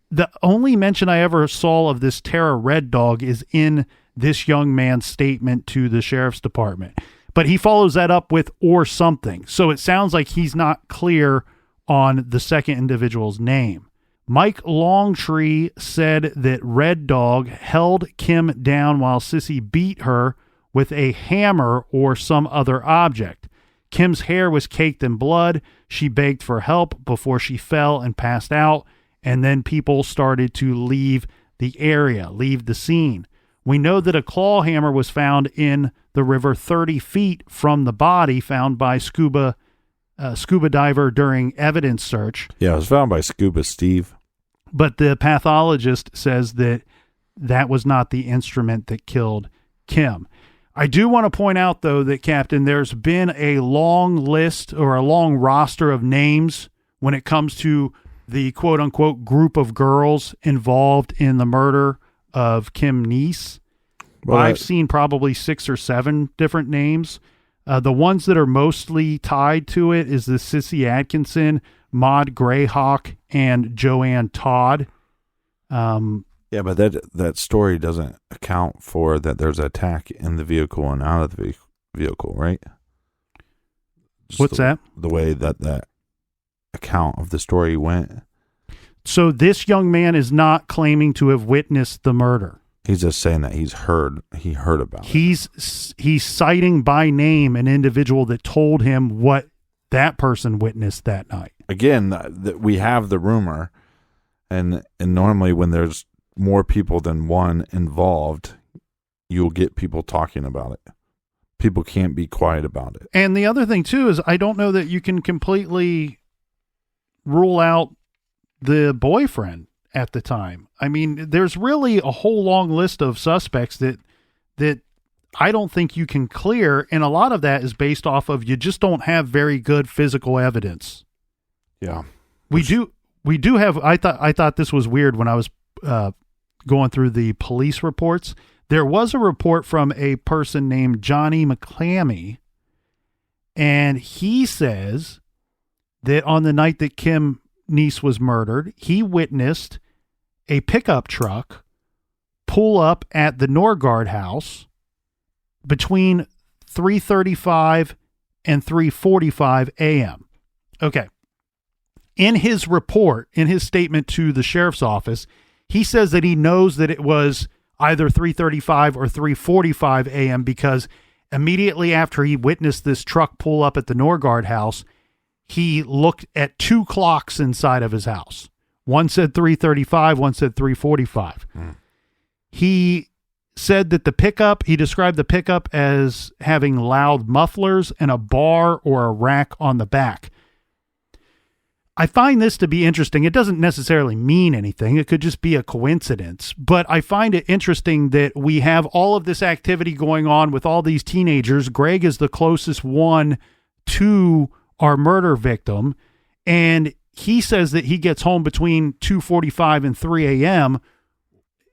The only mention I ever saw of this Tara Red Dog is in this young man's statement to the sheriff's department. But he follows that up with or something. So it sounds like he's not clear on the second individual's name. Mike Longtree said that Red Dog held Kim down while Sissy beat her with a hammer or some other object. Kim's hair was caked in blood. She begged for help before she fell and passed out. And then people started to leave the area, leave the scene. We know that a claw hammer was found in the river 30 feet from the body found by scuba diver during evidence search. Yeah, it was found by Scuba Steve. But the pathologist says that that was not the instrument that killed Kim. I do want to point out, though, that, Captain, there's been a long list or a long roster of names when it comes to the quote-unquote group of girls involved in the murder of Kim Neese. Well, I've seen probably 6 or 7 different names. The ones that are mostly tied to it is the Sissy Atkinson, Maud Greyhawk, and Joanne Todd. Yeah, but that story doesn't account for that there's an attack in the vehicle and out of the vehicle, right? What's that? The way that account of the story went. So this young man is not claiming to have witnessed the murder. He's just saying that he heard about it. He's citing by name an individual that told him what that person witnessed that night. Again, we have the rumor, and normally when there's more people than one involved, you'll get people talking about it. People can't be quiet about it. And the other thing too is I don't know that you can completely rule out the boyfriend at the time. I mean, there's really a whole long list of suspects that I don't think you can clear, and a lot of that is based off of you just don't have very good physical evidence. Yeah. We do have I thought this was weird when I was going through the police reports. There was a report from a person named Johnny McClammy, and he says that on the night that Kim Neese was murdered, he witnessed a pickup truck pull up at the Norgard house between 3:35 and 3:45 a.m. Okay. In his report, in his statement to the sheriff's office, he says that he knows that it was either 3:35 or 3:45 a.m. because immediately after he witnessed this truck pull up at the Norgard house, he looked at 2 clocks inside of his house. One said 3:35, one said 3:45. He said that he described the pickup as having loud mufflers and a bar or a rack on the back. I find this to be interesting. It doesn't necessarily mean anything. It could just be a coincidence. But I find it interesting that we have all of this activity going on with all these teenagers. Greg is the closest one to our murder victim. And he says that he gets home between 2:45 and 3 a.m.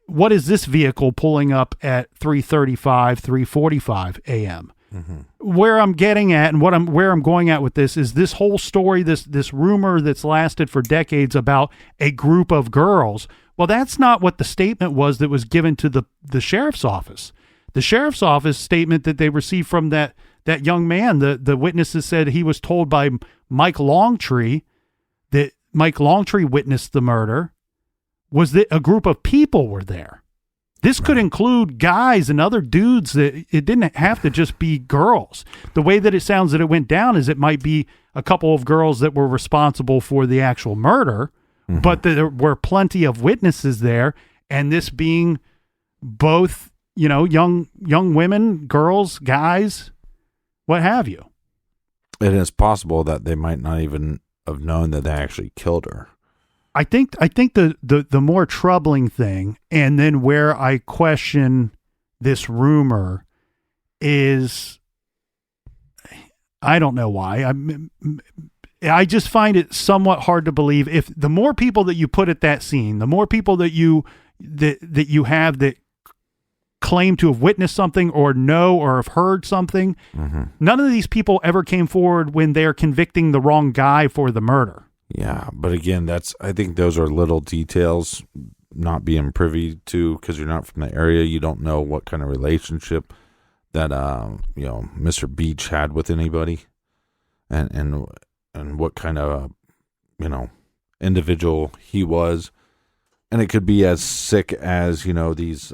What is this vehicle pulling up at 3:35, 3:45 a.m.? Where I'm getting at and where I'm going at with this is this whole story, this rumor that's lasted for decades about a group of girls. Well, that's not what the statement was that was given to the sheriff's office. The sheriff's office statement that they received from that young man, the witnesses said he was told by Mike Longtree that Mike Longtree witnessed the murder, was that a group of people were there. This could include guys and other dudes. That it didn't have to just be girls. The way that it sounds that it went down is it might be a couple of girls that were responsible for the actual murder, but there were plenty of witnesses there. And this being both, young women, girls, guys, what have you. It is possible that they might not even have known that they actually killed her. I think the more troubling thing, and then where I question this rumor, is I don't know why. I just find it somewhat hard to believe. If the more people that you put at that scene, the more people that you have that claim to have witnessed something or know or have heard something, none of these people ever came forward when they're convicting the wrong guy for the murder. Yeah, but again, I think those are little details, not being privy to, because you're not from the area. You don't know what kind of relationship that Mr. Beach had with anybody, and what kind of individual he was, and it could be as sick as these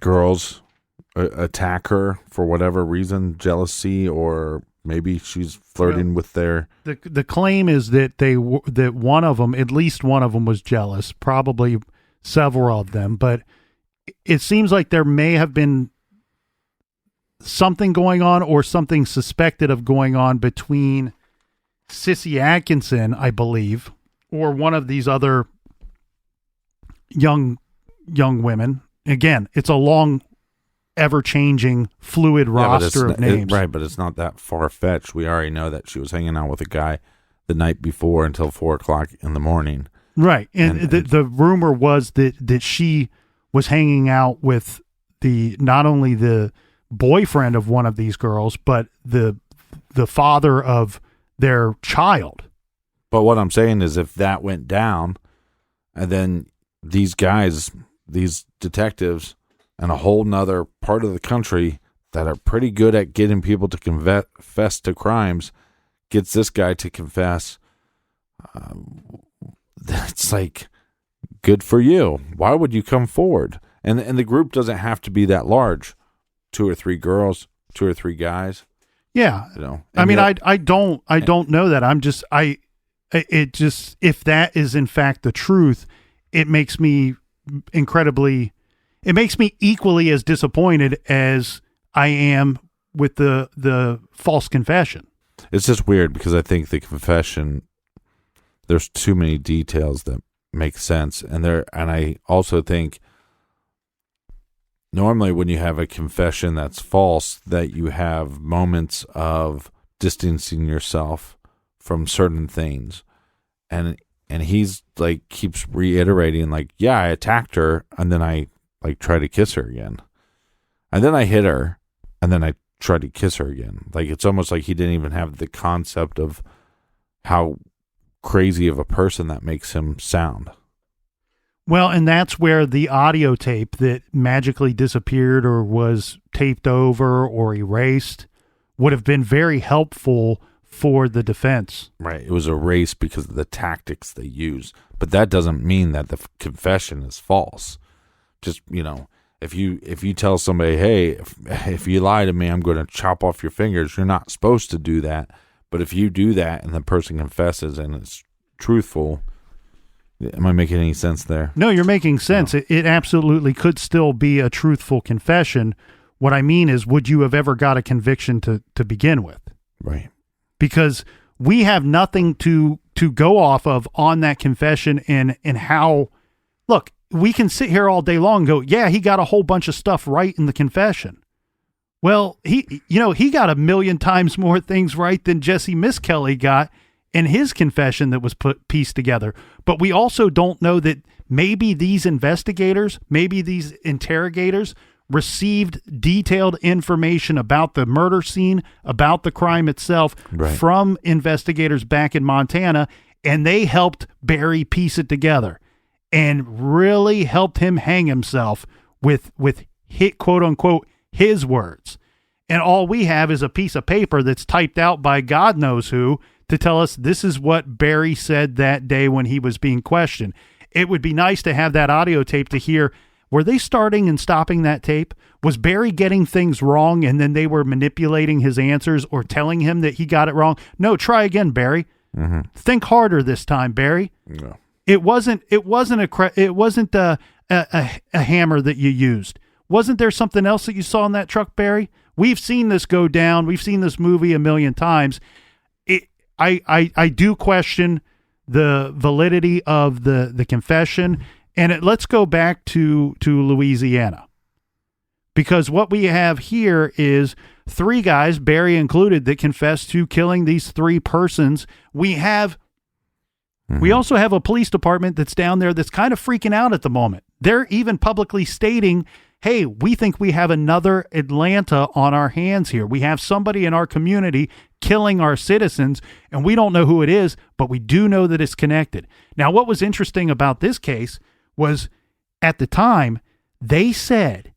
girls attack her for whatever reason, jealousy, or maybe she's flirting with their. The claim is that that one of them, at least one of them, was jealous. Probably several of them, but it seems like there may have been something going on or something suspected of going on between Sissy Atkinson, I believe, or one of these other young women. Again, it's a long, ever-changing, fluid roster of names. Right, but it's not that far-fetched. We already know that she was hanging out with a guy the night before until 4 o'clock in the morning. Right, and the rumor was that she was hanging out with not only the boyfriend of one of these girls, but the father of their child. But what I'm saying is, if that went down, and then these guys, these detectives, and a whole nother part of the country that are pretty good at getting people to confess to crimes, gets this guy to confess, that's like, good for you. Why would you come forward? And the group doesn't have to be that large. 2 or 3 girls, 2 or 3 guys. Yeah. I mean, I don't know that. If that is in fact the truth, it makes me equally as disappointed as I am with the false confession. It's just weird because I think the confession, there's too many details that make sense. And I also think normally when you have a confession that's false, that you have moments of distancing yourself from certain things. And he's like, keeps reiterating like, yeah, I attacked her. And then I like try to kiss her again. And then I hit her. And then I tried to kiss her again. Like, it's almost like he didn't even have the concept of how crazy of a person that makes him sound. Well, and that's where the audio tape that magically disappeared or was taped over or erased would have been very helpful for the defense. Right. It was erased because of the tactics they use. But that doesn't mean that the confession is false. Just, if you tell somebody, hey, if you lie to me, I'm going to chop off your fingers, you're not supposed to do that. But if you do that and the person confesses and it's truthful, am I making any sense there? No, you're making sense. No. It absolutely could still be a truthful confession. What I mean is, would you have ever got a conviction to begin with? Right. Because we have nothing to go off of on that confession and how, look, we can sit here all day long and go, yeah, he got a whole bunch of stuff right in the confession. Well, he got 1,000,000 times more things right than Jesse Misskelley got in his confession that was pieced together. But we also don't know that maybe these investigators, maybe these interrogators received detailed information about the murder scene, about the crime itself from investigators back in Montana, and they helped Barry piece it together and really helped him hang himself with hit, quote unquote, his words. And all we have is a piece of paper that's typed out by God knows who to tell us this is what Barry said that day when he was being questioned. It would be nice to have that audio tape to hear. Were they starting and stopping that tape? Was Barry getting things wrong and then they were manipulating his answers or telling him that he got it wrong? No, try again, Barry. Mm-hmm. Think harder this time, Barry. No. It wasn't a hammer that you used. Wasn't there something else that you saw in that truck, Barry? We've seen this go down. We've seen this movie 1,000,000 times. I do question the validity of the confession. And let's go back to Louisiana, because what we have here is 3 guys, Barry included, that confessed to killing these 3 persons. We also have a police department that's down there that's kind of freaking out at the moment. They're even publicly stating, hey, we think we have another Atlanta on our hands here. We have somebody in our community killing our citizens, and we don't know who it is, but we do know that it's connected. Now, what was interesting about this case was at the time, they said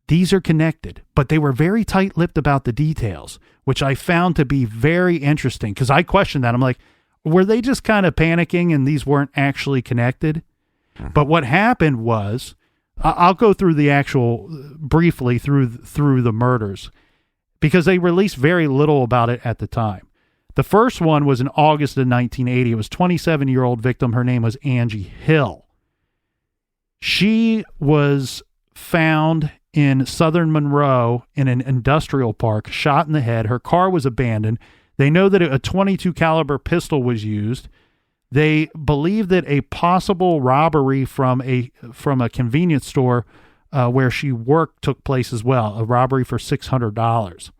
these are connected, but they were very tight-lipped about the details, which I found to be very interesting because I questioned that. I'm like, were they just kind of panicking and these weren't actually connected? But what happened was, I'll go through the actual briefly through the murders because they released very little about it at the time. The first one was in August of 1980. It was 27-year-old victim. Her name was Angie Hill. She was found in southern Monroe in an industrial park, shot in the head. Her car was abandoned. They know that a .22 caliber pistol was used. They believe that a possible robbery from a convenience store where she worked took place as well, a robbery for $600.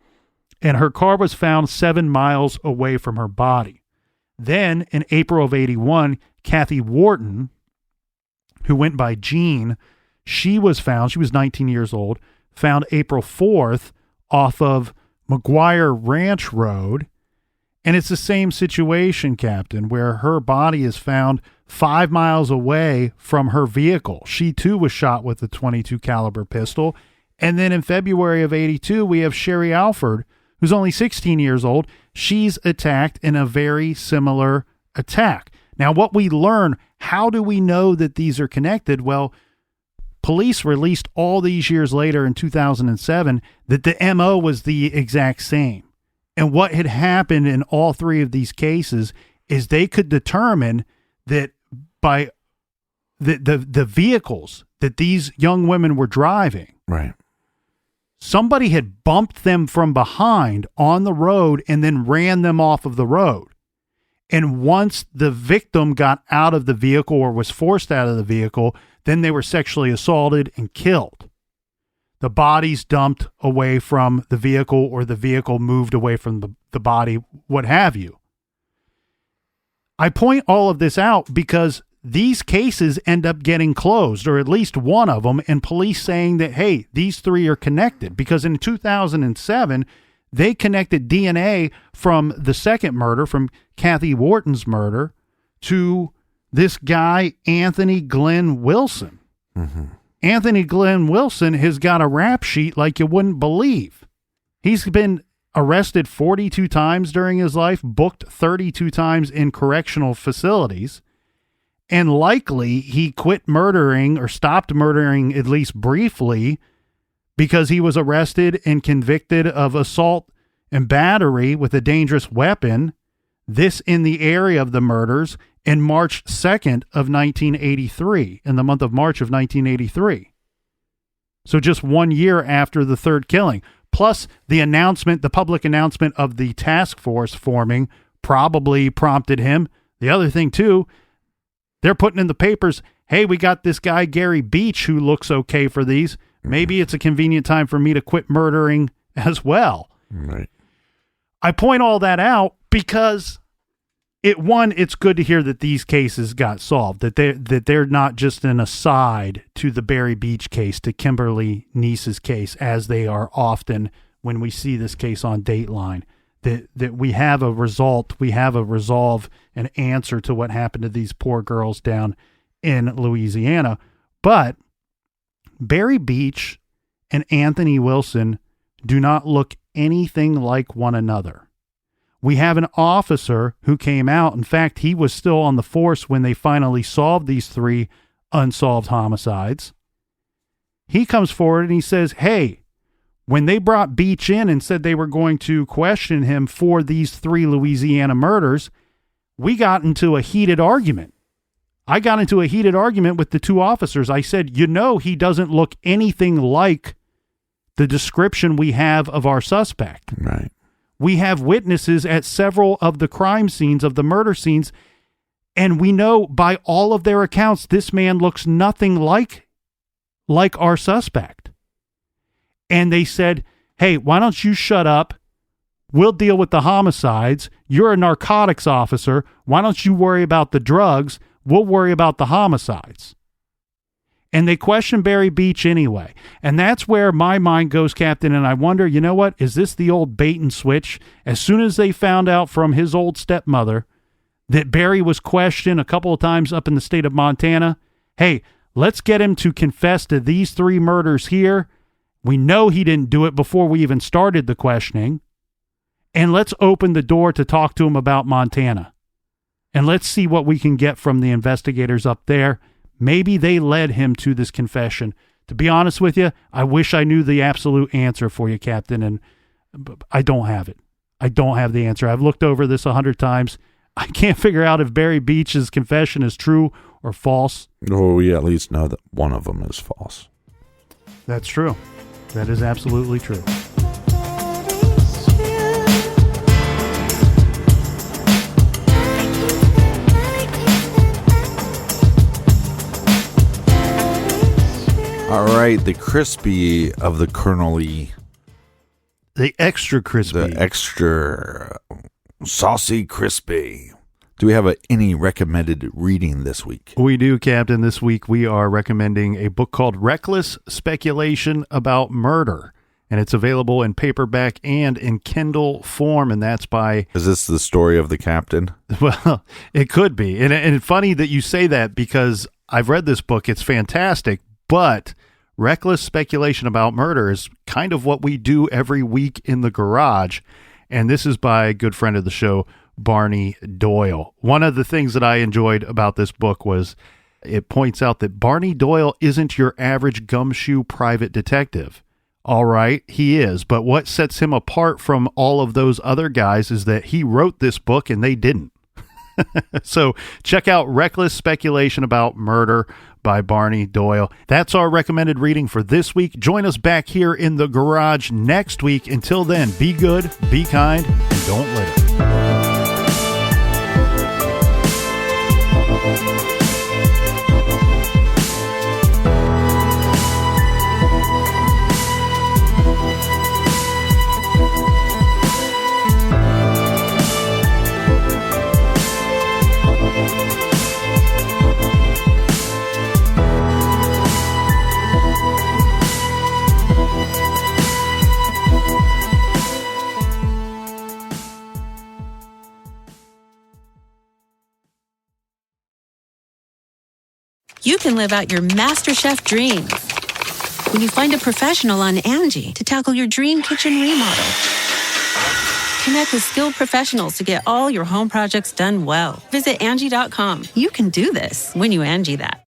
And her car was found 7 miles away from her body. Then, in April of 81, Kathy Wharton, who went by Jean, she was found, she was 19 years old, found April 4th off of McGuire Ranch Road. And it's the same situation, Captain, where her body is found 5 miles away from her vehicle. She too was shot with a .22 caliber pistol. And then in February of 82, we have Sherry Alford, who's only 16 years old. She's attacked in a very similar attack. Now, what we learn, how do we know that these are connected? Well, police released all these years later in 2007 that the MO was the exact same. And what had happened in all 3 of these cases is they could determine that by the vehicles that these young women were driving, right, somebody had bumped them from behind on the road and then ran them off of the road. And once the victim got out of the vehicle or was forced out of the vehicle, then they were sexually assaulted and killed. The bodies dumped away from the vehicle or the vehicle moved away from the body, what have you. I point all of this out because these cases end up getting closed, or at least one of them, and police saying that, hey, these 3 are connected. Because in 2007, they connected DNA from the second murder, from Kathy Wharton's murder, to this guy, Anthony Glenn Wilson. Mm-hmm. Anthony Glenn Wilson has got a rap sheet like you wouldn't believe. He's been arrested 42 times during his life, booked 32 times in correctional facilities, and likely he quit murdering or stopped murdering at least briefly because he was arrested and convicted of assault and battery with a dangerous weapon, this in the area of the murders, in March 2nd of 1983, in the month of March of 1983. So just 1 year after the third killing, plus the announcement, the public announcement of the task force forming probably prompted him. The other thing, too, they're putting in the papers, hey, we got this guy, Gary Beach, who looks okay for these. Maybe it's a convenient time for me to quit murdering as well. Right. I point all that out because it's good to hear that these cases got solved, that they're not just an aside to the Barry Beach case, to Kimberly Neese's case, as they are often when we see this case on Dateline, that we have a result, we have a resolve, an answer to what happened to these poor girls down in Louisiana. But Barry Beach and Anthony Wilson do not look anything like one another. We have an officer who came out. In fact, he was still on the force when they finally solved these 3 unsolved homicides. He comes forward and he says, hey, when they brought Beach in and said they were going to question him for these 3 Louisiana murders, we got into a heated argument. I got into a heated argument with the 2 officers. I said, he doesn't look anything like the description we have of our suspect. Right. We have witnesses at several of the crime scenes, of the murder scenes, and we know by all of their accounts, this man looks nothing like our suspect. And they said, hey, why don't you shut up? We'll deal with the homicides. You're a narcotics officer. Why don't you worry about the drugs? We'll worry about the homicides. And they question Barry Beach anyway. And that's where my mind goes, Captain, and I wonder, you know what? Is this the old bait and switch? As soon as they found out from his old stepmother that Barry was questioned a couple of times up in the state of Montana, hey, let's get him to confess to these 3 murders here. We know he didn't do it before we even started the questioning. And let's open the door to talk to him about Montana. And let's see what we can get from the investigators up there. Maybe they led him to this confession. To be honest with you, I wish I knew the absolute answer for you, Captain, and I don't have it. I don't have the answer. I've looked over this 100 times. I can't figure out if Barry Beach's confession is true or false. Oh, we at least know that one of them is false. That's true. That is absolutely true. All right, the crispy of the Colonel-y. The extra crispy. The extra saucy crispy. Do we have any recommended reading this week? We do, Captain. This week we are recommending a book called Reckless Speculation About Murder. And it's available in paperback and in Kindle form, and that's by... Is this the story of the captain? Well, it could be. And it's funny that you say that because I've read this book. It's fantastic, but Reckless Speculation About Murder is kind of what we do every week in the garage. And this is by a good friend of the show, Barney Doyle. One of the things that I enjoyed about this book was it points out that Barney Doyle isn't your average gumshoe private detective. All right, he is. But what sets him apart from all of those other guys is that he wrote this book and they didn't. So check out Reckless Speculation About Murder by Barney Doyle. That's our recommended reading for this week. Join us back here in the garage next week. Until then, be good, be kind, and don't litter. You can live out your MasterChef dreams when you find a professional on Angie to tackle your dream kitchen remodel. Connect with skilled professionals to get all your home projects done well. Visit Angie.com. You can do this when you Angie that.